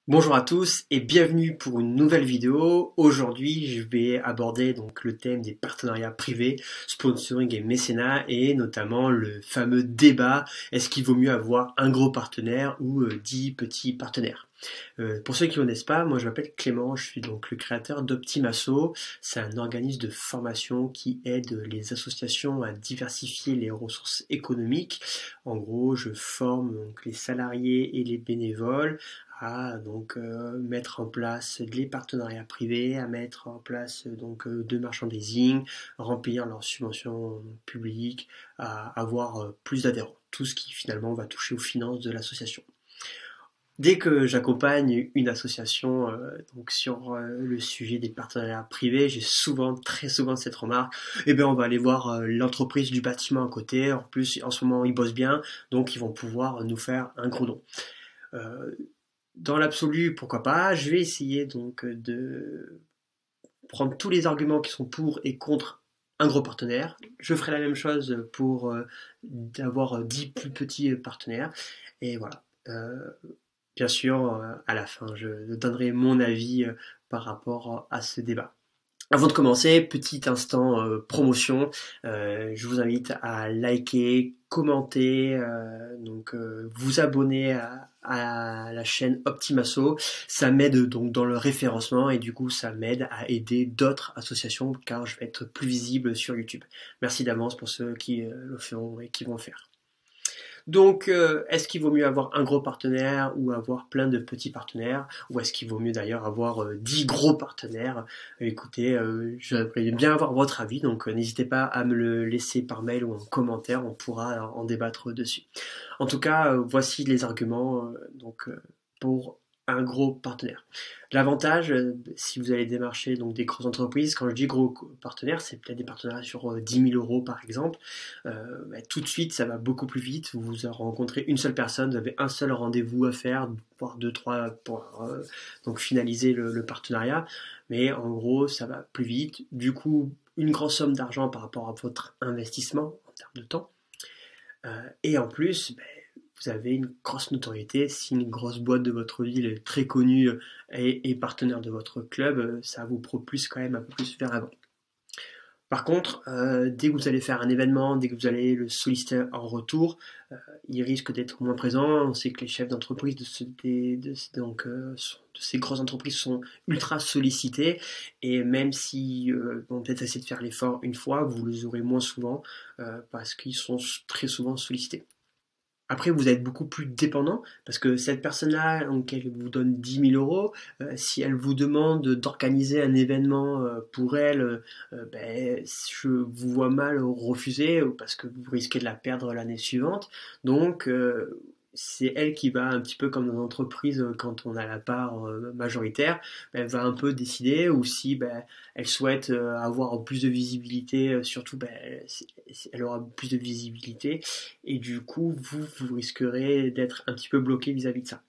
Bonjour à tous et bienvenue pour une nouvelle vidéo. Aujourd'hui, je vais aborder donc le thème des partenariats privés, sponsoring et mécénat et notamment le fameux débat, est-ce qu'il vaut mieux avoir un gros partenaire ou 10 petits partenaires? Pour ceux qui ne connaissent pas, moi je m'appelle Clément, je suis donc le créateur d'Optimasso. C'est un organisme de formation qui aide les associations à diversifier les ressources économiques. En gros, je forme donc les salariés et les bénévoles à mettre en place des partenariats privés, à mettre en place de merchandising, remplir leurs subventions publiques, à avoir plus d'adhérents. Tout ce qui finalement va toucher aux finances de l'association. Dès que j'accompagne une association sur le sujet des partenariats privés, j'ai très souvent cette remarque, on va aller voir l'entreprise du bâtiment à côté, en plus en ce moment ils bossent bien, donc ils vont pouvoir nous faire un gros don. Dans l'absolu, pourquoi pas, je vais essayer de prendre tous les arguments qui sont pour et contre un gros partenaire. Je ferai la même chose pour avoir 10 plus petits partenaires. Et voilà. Bien sûr, à la fin, je donnerai mon avis par rapport à ce débat. Avant de commencer, petit instant promotion, je vous invite à liker, commenter, vous abonner à la chaîne Optimasso. Ça m'aide donc dans le référencement et du coup ça m'aide à aider d'autres associations car je vais être plus visible sur YouTube. Merci d'avance pour ceux qui le feront et qui vont le faire. Donc, est-ce qu'il vaut mieux avoir un gros partenaire ou avoir plein de petits partenaires? Ou est-ce qu'il vaut mieux d'ailleurs avoir 10 gros partenaires? Écoutez, j'aimerais bien avoir votre avis, donc n'hésitez pas à me le laisser par mail ou en commentaire, on pourra en débattre dessus. En tout cas, voici les arguments pour un gros partenaire. L'avantage, si vous allez démarcher donc des grosses entreprises, quand je dis gros partenaires, c'est peut-être des partenariats sur 10 000 € par exemple, tout de suite ça va beaucoup plus vite, vous rencontrez une seule personne, vous avez un seul rendez-vous à faire, voire deux, trois pour donc finaliser le partenariat, mais en gros ça va plus vite, du coup une grosse somme d'argent par rapport à votre investissement en termes de temps, et en plus, vous avez une grosse notoriété. Si une grosse boîte de votre ville est très connue et partenaire de votre club, ça vous propulse quand même un peu plus vers l'avant. Par contre, dès que vous allez faire un événement, dès que vous allez le solliciter en retour, il risque d'être moins présent. On sait que les chefs d'entreprise de ces grosses entreprises sont ultra sollicités et même si vont peut-être essayer de faire l'effort une fois, vous les aurez moins souvent parce qu'ils sont très souvent sollicités. Après, vous êtes beaucoup plus dépendant parce que cette personne-là, donc, elle vous donne 10 000 €. Si elle vous demande d'organiser un événement pour elle, je vous vois mal refuser parce que vous risquez de la perdre l'année suivante. Donc, c'est elle qui va un petit peu comme dans l'entreprise quand on a la part majoritaire, elle va un peu décider ou si elle souhaite avoir plus de visibilité, surtout elle aura plus de visibilité et du coup vous risquerez d'être un petit peu bloqué vis-à-vis de ça.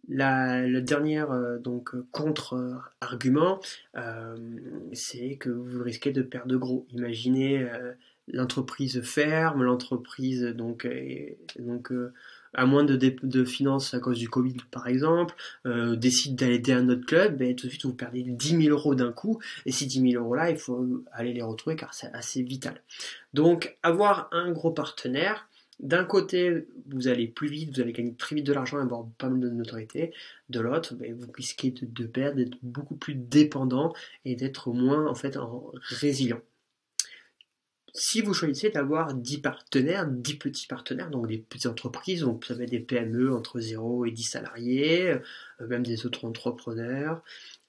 Le dernier contre-argument, c'est que vous risquez de perdre de gros. Imaginez l'entreprise ferme, l'entreprise à moins de finances à cause du Covid par exemple, décide d'aller aider un autre club, tout de suite vous perdez 10 000 € d'un coup, et ces 10 000 € là, il faut aller les retrouver car c'est assez vital. Donc avoir un gros partenaire, d'un côté, vous allez plus vite, vous allez gagner très vite de l'argent et avoir pas mal de notoriété. De l'autre, vous risquez de perdre, d'être beaucoup plus dépendant et d'être moins en fait résilient. Si vous choisissez d'avoir 10 partenaires, 10 petits partenaires, donc des petites entreprises, donc ça va être des PME entre 0 et 10 salariés, même des autres entrepreneurs,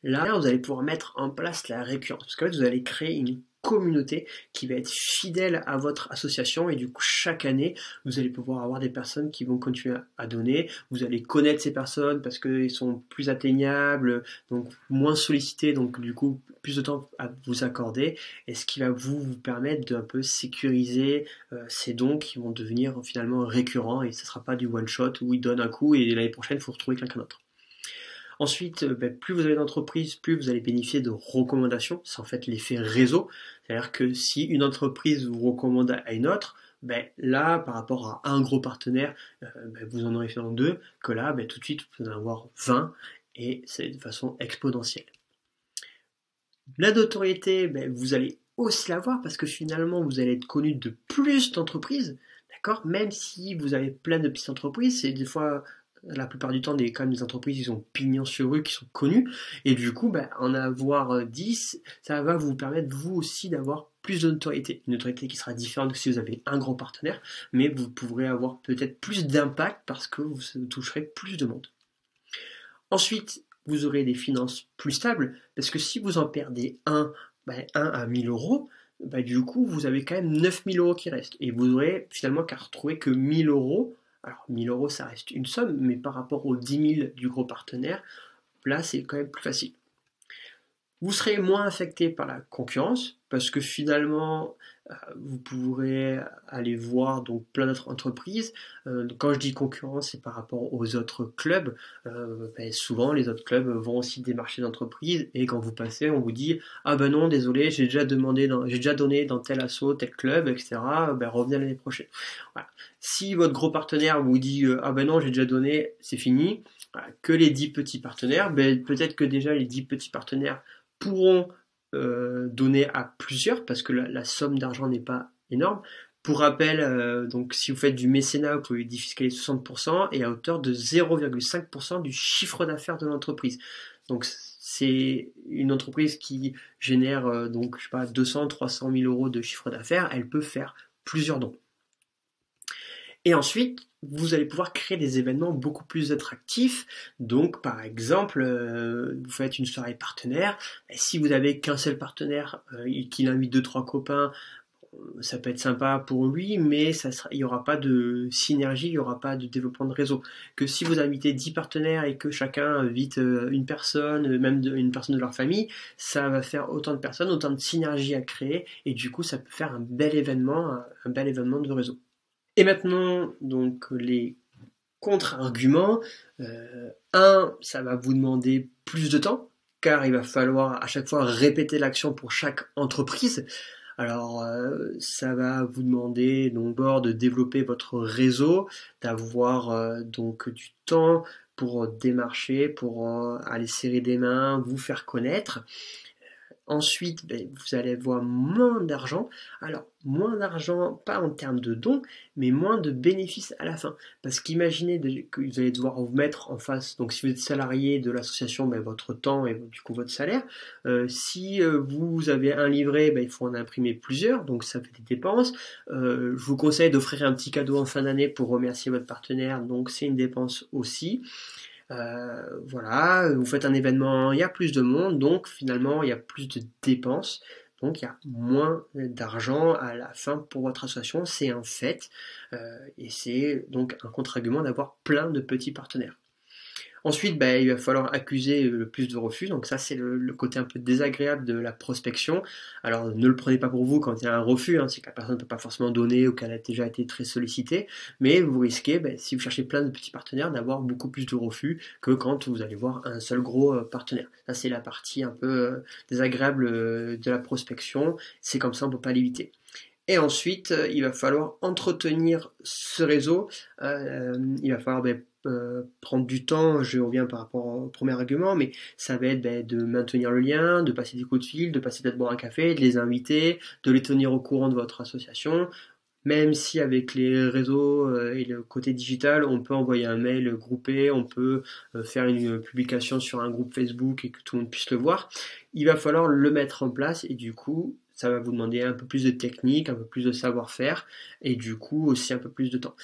là vous allez pouvoir mettre en place la récurrence, parce que là vous allez créer une communauté qui va être fidèle à votre association et du coup chaque année vous allez pouvoir avoir des personnes qui vont continuer à donner, vous allez connaître ces personnes parce qu'ils sont plus atteignables, donc moins sollicités, donc du coup plus de temps à vous accorder, et ce qui va vous permettre d'un peu sécuriser ces dons qui vont devenir finalement récurrents et ce ne sera pas du one shot où ils donnent un coup et l'année prochaine il faut retrouver quelqu'un d'autre. Ensuite, plus vous avez d'entreprises, plus vous allez bénéficier de recommandations. C'est en fait l'effet réseau. C'est-à-dire que si une entreprise vous recommande à une autre, Ben, là, par rapport à un gros partenaire, ben, vous en aurez fait en deux, que là, ben, tout de suite, vous allez en avoir 20, et c'est de façon exponentielle. La notoriété, ben, vous allez aussi l'avoir parce que finalement, vous allez être connu de plus d'entreprises, d'accord? Même si vous avez plein de petites entreprises, c'est des fois, la plupart du temps, quand même des entreprises qui sont pignon sur rue, qui sont connues, et du coup, ben, en avoir 10, ça va vous permettre, vous aussi, d'avoir plus de notoriété. Une notoriété qui sera différente que si vous avez un gros partenaire, mais vous pourrez avoir peut-être plus d'impact parce que vous toucherez plus de monde. Ensuite, vous aurez des finances plus stables, parce que si vous en perdez un, ben, 1 à 1000 euros, ben, du coup, vous avez quand même 9000 euros qui restent. Et vous aurez finalement qu'à retrouver que 1000 euros. Alors, 1000 euros, ça reste une somme, mais par rapport aux 10 000 du gros partenaire, là, c'est quand même plus facile. Vous serez moins affecté par la concurrence parce que finalement, vous pourrez aller voir donc plein d'autres entreprises. Quand je dis concurrence, c'est par rapport aux autres clubs. Ben, souvent, les autres clubs vont aussi démarcher d'entreprises et quand vous passez, on vous dit ah ben non, désolé, j'ai déjà donné dans tel asso, tel club, etc. Ben revenez l'année prochaine. Voilà. Si votre gros partenaire vous dit ah ben non, j'ai déjà donné, c'est fini. Voilà. Que les 10 petits partenaires, ben peut-être que déjà les 10 petits partenaires pourront donner à plusieurs parce que la somme d'argent n'est pas énorme. Pour rappel, donc si vous faites du mécénat, vous pouvez défiscaliser 60% et à hauteur de 0,5% du chiffre d'affaires de l'entreprise. Donc c'est une entreprise qui génère donc je sais pas 200, 300 000 euros de chiffre d'affaires, elle peut faire plusieurs dons. Et ensuite, vous allez pouvoir créer des événements beaucoup plus attractifs. Donc, par exemple, vous faites une soirée partenaire. Et si vous avez qu'un seul partenaire et qu'il invite 2-3 copains, ça peut être sympa pour lui, mais il n'y aura pas de synergie, il n'y aura pas de développement de réseau. Que si vous invitez 10 partenaires et que chacun invite une personne, même une personne de leur famille, ça va faire autant de personnes, autant de synergie à créer, et du coup, ça peut faire un bel événement de réseau. Et maintenant, donc les contre-arguments. Ça va vous demander plus de temps, car il va falloir à chaque fois répéter l'action pour chaque entreprise. Alors, ça va vous demander donc d'abord de développer votre réseau, d'avoir donc du temps pour démarcher, pour aller serrer des mains, vous faire connaître. Ensuite, ben, vous allez avoir moins d'argent. Alors, moins d'argent, pas en termes de dons, mais moins de bénéfices à la fin. Parce qu'imaginez que vous allez devoir vous mettre en face, donc si vous êtes salarié de l'association, ben, votre temps et du coup votre salaire. Si vous avez un livret, ben, il faut en imprimer plusieurs, donc ça fait des dépenses. Je vous conseille d'offrir un petit cadeau en fin d'année pour remercier votre partenaire, donc c'est une dépense aussi. Voilà, vous faites un événement, il y a plus de monde, donc finalement il y a plus de dépenses, donc il y a moins d'argent à la fin pour votre association, c'est un fait, et c'est donc un contre-argument d'avoir plein de petits partenaires. Ensuite, ben, il va falloir accuser le plus de refus. Donc ça, c'est le côté un peu désagréable de la prospection. Alors, ne le prenez pas pour vous quand il y a un refus. Hein, c'est que la personne ne peut pas forcément donner ou qu'elle a déjà été très sollicitée. Mais vous risquez, ben, si vous cherchez plein de petits partenaires, d'avoir beaucoup plus de refus que quand vous allez voir un seul gros partenaire. Ça, c'est la partie un peu désagréable de la prospection. C'est comme ça, on ne peut pas l'éviter. Et ensuite, il va falloir entretenir ce réseau. Il va falloir prendre du temps, je reviens par rapport au premier argument, mais ça va être de maintenir le lien, de passer des coups de fil, de passer peut-être boire un café, de les inviter, de les tenir au courant de votre association. Même si avec les réseaux et le côté digital, on peut envoyer un mail groupé, on peut faire une publication sur un groupe Facebook et que tout le monde puisse le voir, il va falloir le mettre en place et du coup, ça va vous demander un peu plus de technique, un peu plus de savoir-faire et du coup aussi un peu plus de temps.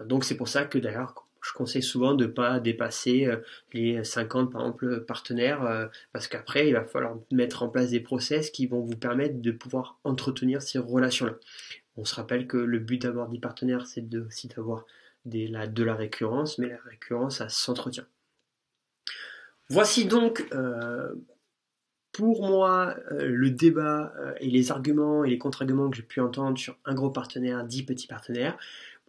Donc c'est pour ça que d'ailleurs, je conseille souvent de ne pas dépasser les 50 par exemple partenaires parce qu'après il va falloir mettre en place des process qui vont vous permettre de pouvoir entretenir ces relations-là. On se rappelle que le but d'avoir des partenaires c'est aussi d'avoir de la récurrence, mais la récurrence ça s'entretient. Voici donc pour moi le débat et les arguments et les contre-arguments que j'ai pu entendre sur un gros partenaire, 10 petits partenaires.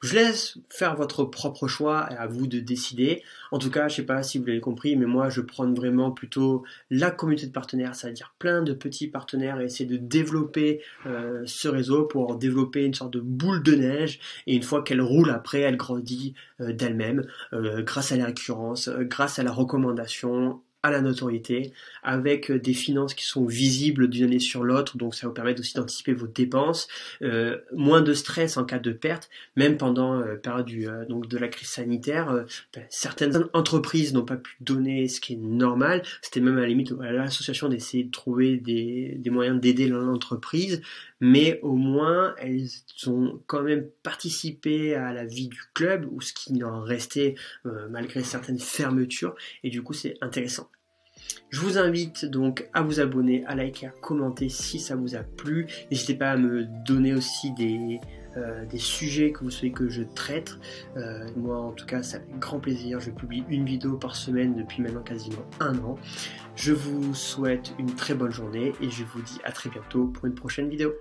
Je laisse faire votre propre choix, à vous de décider. En tout cas, je sais pas si vous l'avez compris, mais moi je prône vraiment plutôt la communauté de partenaires, c'est-à-dire plein de petits partenaires et essayer de développer ce réseau pour développer une sorte de boule de neige et une fois qu'elle roule après, elle grandit d'elle-même grâce à la récurrence, grâce à la recommandation, à la notoriété, avec des finances qui sont visibles d'une année sur l'autre, donc ça vous permet aussi d'anticiper vos dépenses, moins de stress en cas de perte, même pendant la période donc de la crise sanitaire, certaines entreprises n'ont pas pu donner ce qui est normal, c'était même à la limite à l'association d'essayer de trouver des moyens d'aider l'entreprise, mais au moins elles ont quand même participé à la vie du club, ou ce qui en restait malgré certaines fermetures, et du coup c'est intéressant. Je vous invite donc à vous abonner, à liker, à commenter si ça vous a plu. N'hésitez pas à me donner aussi des sujets que vous souhaitez que je traite. Moi en tout cas ça fait grand plaisir, je publie une vidéo par semaine depuis maintenant quasiment 1 an. Je vous souhaite une très bonne journée et je vous dis à très bientôt pour une prochaine vidéo.